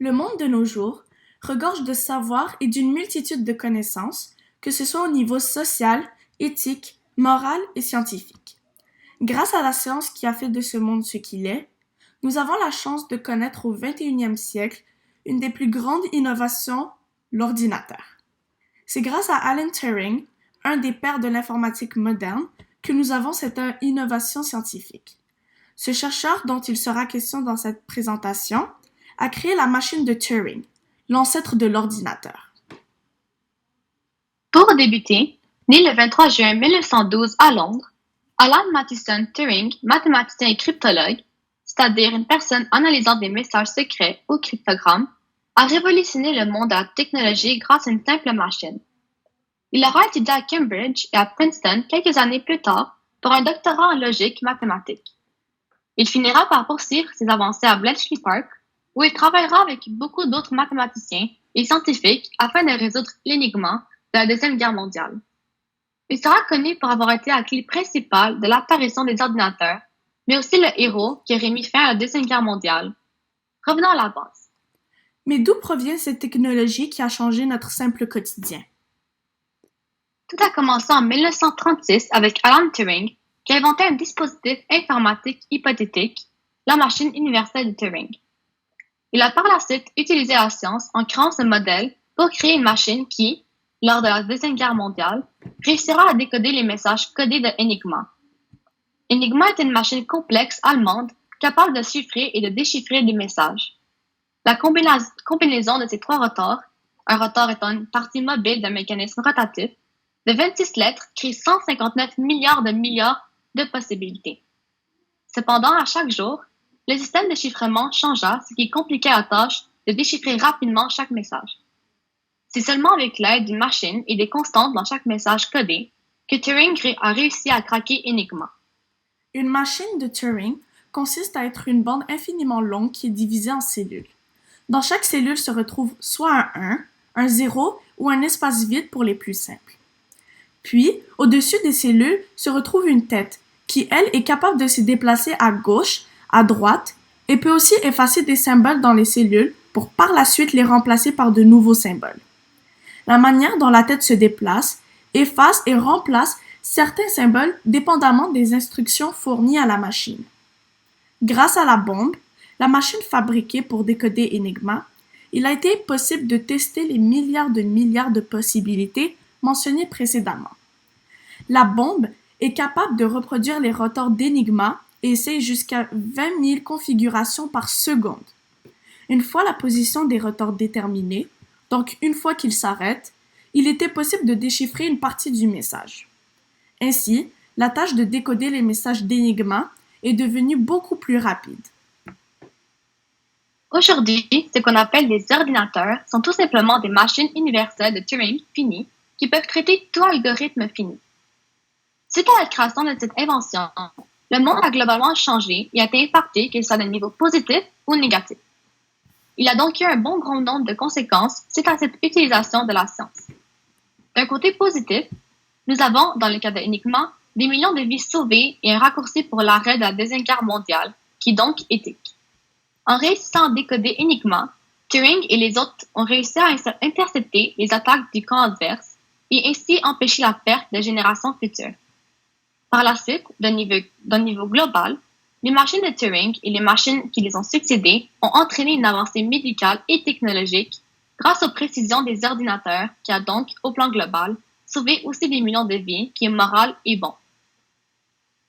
Le monde de nos jours regorge de savoir et d'une multitude de connaissances, que ce soit au niveau social, éthique, moral et scientifique. Grâce à la science qui a fait de ce monde ce qu'il est, nous avons la chance de connaître au 21e siècle une des plus grandes innovations, l'ordinateur. C'est grâce à Alan Turing, un des pères de l'informatique moderne, que nous avons cette innovation scientifique. Ce chercheur dont il sera question dans cette présentation a créé la machine de Turing, l'ancêtre de l'ordinateur. Pour débuter, né le 23 juin 1912 à Londres, Alan Mathison Turing, mathématicien et cryptologue, c'est-à-dire une personne analysant des messages secrets ou cryptogrammes, a révolutionné le monde de la technologie grâce à une simple machine. Il aura étudié à Cambridge et à Princeton quelques années plus tard pour un doctorat en logique mathématique. Il finira par poursuivre ses avancées à Bletchley Park, où il travaillera avec beaucoup d'autres mathématiciens et scientifiques afin de résoudre l'énigme de la Deuxième Guerre mondiale. Il sera connu pour avoir été la clé principale de l'apparition des ordinateurs, mais aussi le héros qui aurait mis fin à la Deuxième Guerre mondiale. Revenons à la base. Mais d'où provient cette technologie qui a changé notre simple quotidien? Tout a commencé en 1936 avec Alan Turing, qui a inventé un dispositif informatique hypothétique, la machine universelle de Turing. Il a par la suite utilisé la science en créant ce modèle pour créer une machine qui, lors de la Deuxième Guerre mondiale, réussira à décoder les messages codés de Enigma. Enigma est une machine complexe allemande capable de chiffrer et de déchiffrer des messages. La combinaison de ces trois rotors, un rotor étant une partie mobile d'un mécanisme rotatif, de 26 lettres crée 159 milliards de possibilités. Cependant, à chaque jour, le système de chiffrement changea, ce qui compliquait la tâche de déchiffrer rapidement chaque message. C'est seulement avec l'aide d'une machine et des constantes dans chaque message codé que Turing a réussi à craquer Enigma. Une machine de Turing consiste à être une bande infiniment longue qui est divisée en cellules. Dans chaque cellule se retrouve soit un 1, un 0 ou un espace vide pour les plus simples. Puis, au-dessus des cellules se retrouve une tête qui, elle, est capable de se déplacer à gauche, à droite et peut aussi effacer des symboles dans les cellules pour par la suite les remplacer par de nouveaux symboles. La manière dont la tête se déplace, efface et remplace certains symboles dépendamment des instructions fournies à la machine. Grâce à la bombe, la machine fabriquée pour décoder Enigma, il a été possible de tester les milliards de possibilités mentionnées précédemment. La bombe est capable de reproduire les rotors d'Enigma et essaye jusqu'à 20 000 configurations par seconde. Une fois la position des rotors déterminée, donc une fois qu'ils s'arrêtent, il était possible de déchiffrer une partie du message. Ainsi, la tâche de décoder les messages d'Enigma est devenue beaucoup plus rapide. Aujourd'hui, ce qu'on appelle des ordinateurs sont tout simplement des machines universelles de Turing finies qui peuvent traiter tout algorithme fini. Suite à la création de cette invention, le monde a globalement changé et a été impacté, qu'il soit de niveau positif ou négatif. Il a donc eu un bon grand nombre de conséquences suite à cette utilisation de la science. D'un côté positif, nous avons, dans le cas de Enigma, des millions de vies sauvées et un raccourci pour l'arrêt de la Deuxième Guerre mondiale, qui est donc éthique. En réussissant à décoder Enigma, Turing et les autres ont réussi à intercepter les attaques du camp adverse et ainsi empêcher la perte de générations futures. Par la suite, d'un niveau global, les machines de Turing et les machines qui les ont succédées ont entraîné une avancée médicale et technologique grâce aux précisions des ordinateurs qui a donc, au plan global, sauvé aussi des millions de vies, qui est moral et bon.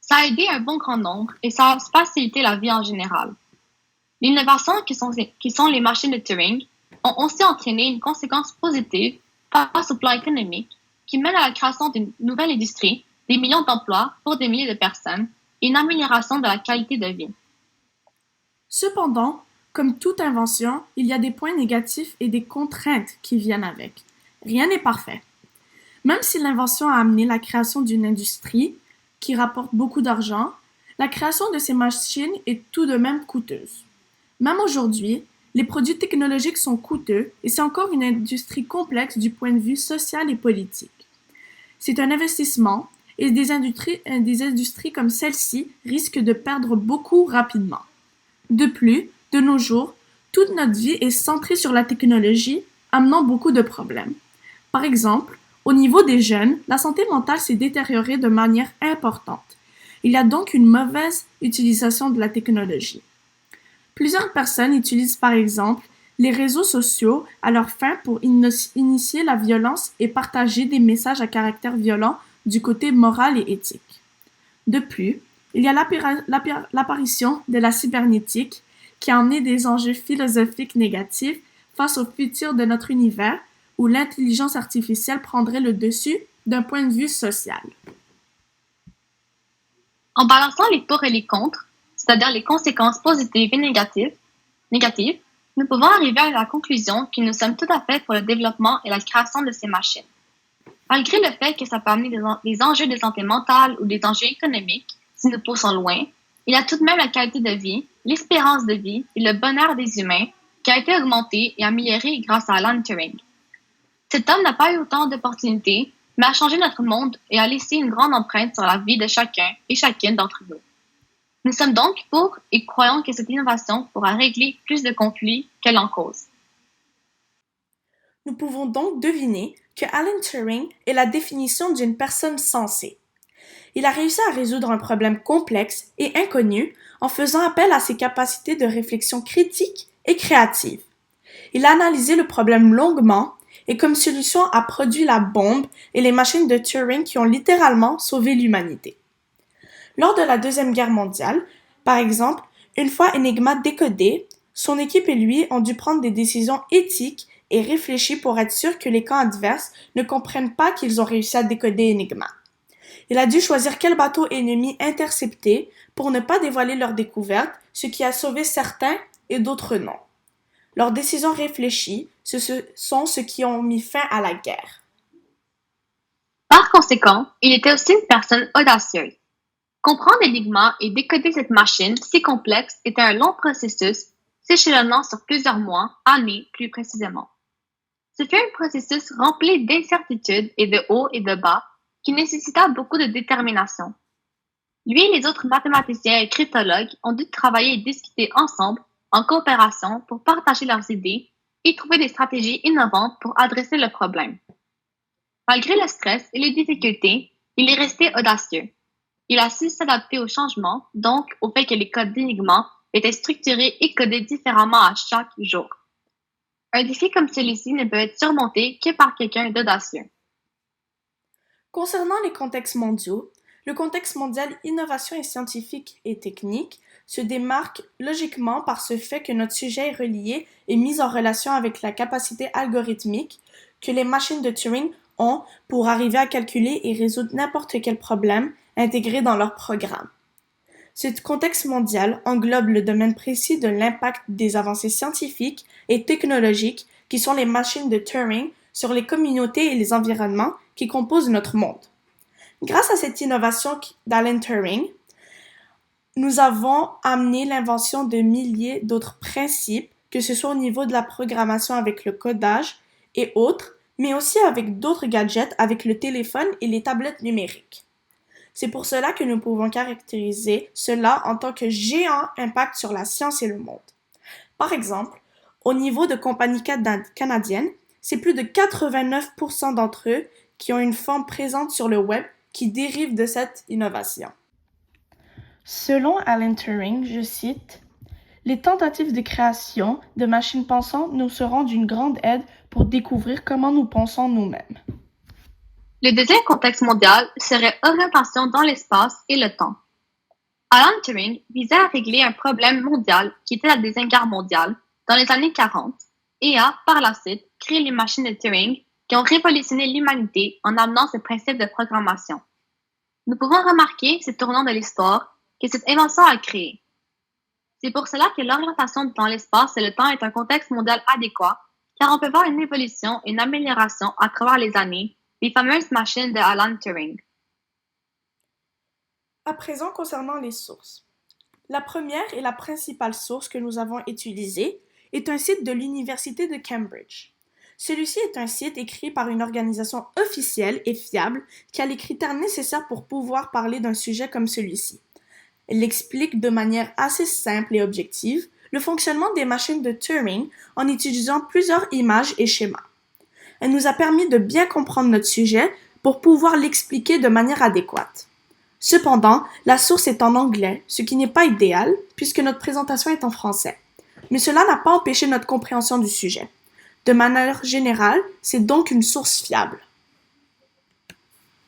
Ça a aidé un bon grand nombre et ça a facilité la vie en général. Les innovations qui sont les machines de Turing ont aussi entraîné une conséquence positive face au plan économique qui mène à la création d'une nouvelle industrie, des millions d'emplois pour des milliers de personnes et une amélioration de la qualité de vie. Cependant, comme toute invention, il y a des points négatifs et des contraintes qui viennent avec. Rien n'est parfait. Même si l'invention a amené la création d'une industrie qui rapporte beaucoup d'argent, la création de ces machines est tout de même coûteuse. Même aujourd'hui, les produits technologiques sont coûteux et c'est encore une industrie complexe du point de vue social et politique. C'est un investissement et des industries comme celle-ci risquent de perdre beaucoup rapidement. De plus, de nos jours, Toute notre vie est centrée sur la technologie, amenant beaucoup de problèmes. Par exemple, au niveau des jeunes, la santé mentale s'est détériorée de manière importante. Il y a donc une mauvaise utilisation de la technologie. Plusieurs personnes utilisent par exemple les réseaux sociaux à leur fin pour initier la violence et partager des messages à caractère violent du côté moral et éthique. De plus, il y a l'apparition de la cybernétique qui a emmené des enjeux philosophiques négatifs face au futur de notre univers où l'intelligence artificielle prendrait le dessus d'un point de vue social. En balançant les pour et les contre, c'est-à-dire les conséquences positives et négatives, nous pouvons arriver à la conclusion que nous sommes tout à fait pour le développement et la création de ces machines. Malgré le fait que ça peut amener des enjeux de santé mentale ou des enjeux économiques, si nous poussons loin, il y a tout de même la qualité de vie, l'espérance de vie et le bonheur des humains qui a été augmenté et amélioré grâce à Alan Turing. Cet homme n'a pas eu autant d'opportunités, mais a changé notre monde et a laissé une grande empreinte sur la vie de chacun et chacune d'entre nous. Nous sommes donc pour et croyons que cette innovation pourra régler plus de conflits qu'elle en cause. Nous pouvons donc deviner que Alan Turing est la définition d'une personne sensée. Il a réussi à résoudre un problème complexe et inconnu en faisant appel à ses capacités de réflexion critique et créative. Il a analysé le problème longuement et comme solution a produit la bombe et les machines de Turing qui ont littéralement sauvé l'humanité. Lors de la Deuxième Guerre mondiale, par exemple, une fois Enigma décodé, son équipe et lui ont dû prendre des décisions éthiques et réfléchies pour être sûr que les camps adverses ne comprennent pas qu'ils ont réussi à décoder Enigma. Il a dû choisir quel bateau ennemi intercepter pour ne pas dévoiler leur découverte, ce qui a sauvé certains et d'autres non. Leurs décisions réfléchies, sont ce qui ont mis fin à la guerre. Par conséquent, il était aussi une personne audacieuse. Comprendre l'Enigma et décoder cette machine si complexe était un long processus, s'échelonnant sur plusieurs mois, années plus précisément. Ce fut un processus rempli d'incertitudes et de hauts et de bas qui nécessita beaucoup de détermination. Lui et les autres mathématiciens et cryptologues ont dû travailler et discuter ensemble, en coopération, pour partager leurs idées et trouver des stratégies innovantes pour adresser le problème. Malgré le stress et les difficultés, il est resté audacieux. Il a su s'adapter au changement, donc au fait que les codes d'Enigma étaient structurés et codés différemment à chaque jour. Un défi comme celui-ci ne peut être surmonté que par quelqu'un d'audacieux. Concernant les contextes mondiaux, le contexte mondial innovation et scientifique et technique se démarque logiquement par ce fait que notre sujet est relié et mis en relation avec la capacité algorithmique que les machines de Turing ont pour arriver à calculer et résoudre n'importe quel problème intégré dans leur programme. Ce contexte mondial englobe le domaine précis de l'impact des avancées scientifiques et technologiques qui sont les machines de Turing sur les communautés et les environnements qui composent notre monde. Grâce à cette innovation d'Alan Turing, nous avons amené l'invention de milliers d'autres principes, que ce soit au niveau de la programmation avec le codage et autres, mais aussi avec d'autres gadgets avec le téléphone et les tablettes numériques. C'est pour cela que nous pouvons caractériser cela en tant que géant impact sur la science et le monde. Par exemple, au niveau de compagnies canadiennes, c'est plus de 89% d'entre eux qui ont une forme présente sur le web qui dérive de cette innovation. Selon Alan Turing, je cite, « Les tentatives de création de machines pensantes nous seront d'une grande aide pour découvrir comment nous pensons nous-mêmes. » Le deuxième contexte mondial serait orientation dans l'espace et le temps. Alan Turing visait à régler un problème mondial qui était la Deuxième Guerre mondiale dans les années 40 et a, par la suite, créé les machines de Turing qui ont révolutionné l'humanité en amenant ce principe de programmation. Nous pouvons remarquer, ce tournant de l'histoire, que cette invention a créé. C'est pour cela que l'orientation dans l'espace et le temps est un contexte mondial adéquat, car on peut voir une évolution et une amélioration à travers les années des fameuses machines de Alan Turing. À présent, concernant les sources. La première et la principale source que nous avons utilisée est un site de l'Université de Cambridge. Celui-ci est un site écrit par une organisation officielle et fiable qui a les critères nécessaires pour pouvoir parler d'un sujet comme celui-ci. Elle l'explique de manière assez simple et objective, le fonctionnement des machines de Turing en utilisant plusieurs images et schémas. Elle nous a permis de bien comprendre notre sujet pour pouvoir l'expliquer de manière adéquate. Cependant, la source est en anglais, ce qui n'est pas idéal puisque notre présentation est en français. Mais cela n'a pas empêché notre compréhension du sujet. De manière générale, c'est donc une source fiable.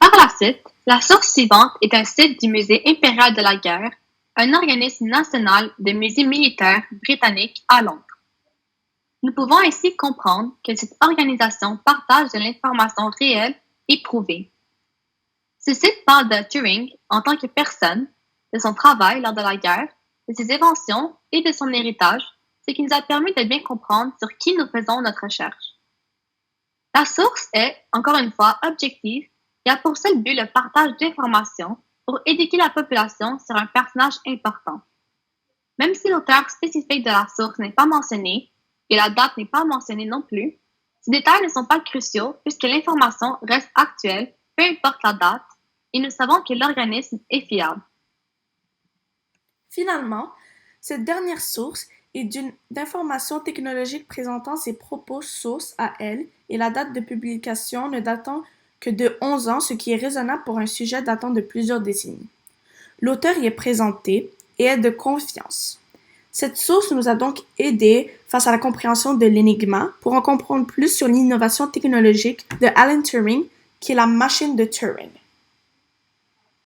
Par la suite, la source suivante est un site du Musée impérial de la guerre, un organisme national de musées militaires britannique à Londres. Nous pouvons ainsi comprendre que cette organisation partage de l'information réelle et prouvée. Ce site parle de Turing en tant que personne, de son travail lors de la guerre, de ses inventions et de son héritage, ce qui nous a permis de bien comprendre sur qui nous faisons notre recherche. La source est, encore une fois, objective et a pour seul but le partage d'informations pour éduquer la population sur un personnage important. Même si l'auteur spécifique de la source n'est pas mentionné et la date n'est pas mentionnée non plus, ces détails ne sont pas cruciaux puisque l'information reste actuelle, peu importe la date, et nous savons que l'organisme est fiable. Finalement, cette dernière source est d'informations technologiques présentant ses propos sources à elle et la date de publication ne datant que de 11 ans, ce qui est raisonnable pour un sujet datant de plusieurs décennies. L'auteur y est présenté et est de confiance. Cette source nous a donc aidés face à la compréhension de l'énigme pour en comprendre plus sur l'innovation technologique de Alan Turing, qui est la machine de Turing.